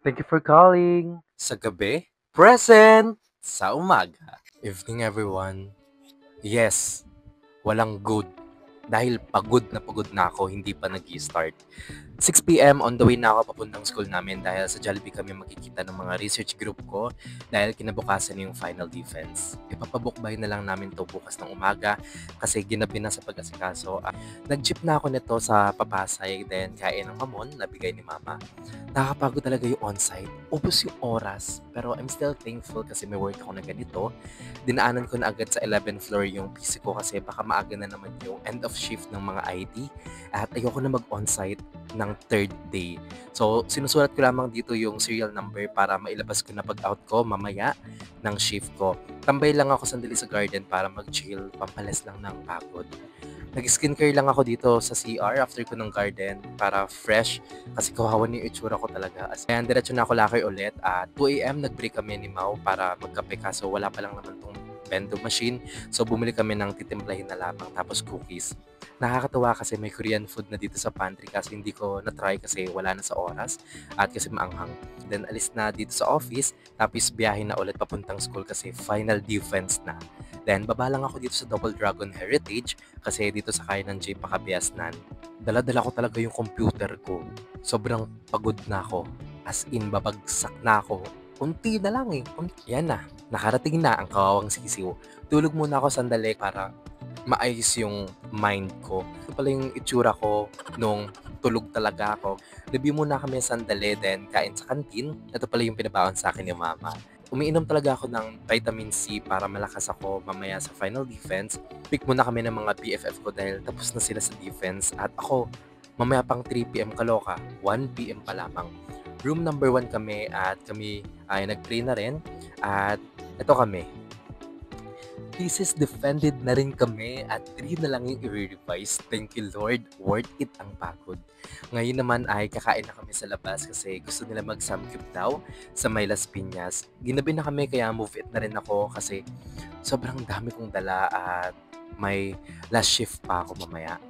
Thank you for calling. Sa gabi, present! Sa umaga, evening everyone. Yes, walang good. Dahil pagod na ako, hindi pa nag-start. 6 p.m. on the way na ako papuntang school namin dahil sa Jollibee kami makikita ng mga research group ko dahil kinabukasan yung final defense. Ipapabukbay na lang namin to bukas ng umaga kasi ginabi na sa pag-asikaso. Nag-jeep na ako nito sa Papasay, then kain ng mamon na bigay ni mama. Nakakapagod talaga yung on-site. Ubus yung oras. Pero I'm still thankful kasi may work ako na ganito. Dinaanan ko na agad sa 11th floor yung PC ko kasi baka maaga na naman yung end of shift ng mga IT. At ayoko na mag-on-site ng third day. So, sinusulat ko lamang dito yung serial number para mailabas ko na pag-out ko mamaya ng shift ko. Tambay lang ako sandali sa garden para mag-chill, pampalas lang ng pagod. Nag-skincare lang ako dito sa CR after ko ng garden para fresh kasi kawawan yung itsura ko talaga. Kaya diretso na ako lakay ulit at 2 a.m. nag-break kami ni Mau para magkape kaso wala pa lang naman tong bento machine. So bumili kami ng titimplahin na lamang tapos cookies. Nakakatawa kasi may Korean food na dito sa pantry kasi hindi ko na-try kasi wala na sa oras at kasi maanghang. Then alis na dito sa office tapos biyahe na ulit papuntang school kasi final defense na. Then baba lang ako dito sa Double Dragon Heritage kasi dito sa kaya ng J Pakabiasnan. Dala-dala ko talaga yung computer ko. Sobrang pagod na ako. As in, babagsak na ako. Unti na lang eh. Yan na. Nakarating na ang kawawang sisiw. Tulog muna ako sandali para maayos yung mind ko. Ito pala yung itsura ko nung tulog talaga ako. Review muna kami sandali, then kain sa kantin. Ito pala yung pinabaon sa akin ni mama. Umiinom talaga ako ng vitamin C para malakas ako mamaya sa final defense. Pick muna kami ng mga BFF ko dahil tapos na sila sa defense. At ako, mamaya pang 3 p.m. kaloka, 1 p.m. pa lamang. Room number 1 kami at kami ay nag-pray na rin. At ito kami. Thesis defended na rin kami at 3 na lang yung i-revise. Thank you Lord, worth it ang pagod. Ngayon naman ay kakain na kami sa labas kasi gusto nila mag-samgyup daw sa May Las Piñas. Ginabi na kami kaya move it na rin ako kasi sobrang dami kong dala at may last shift pa ako mamaya.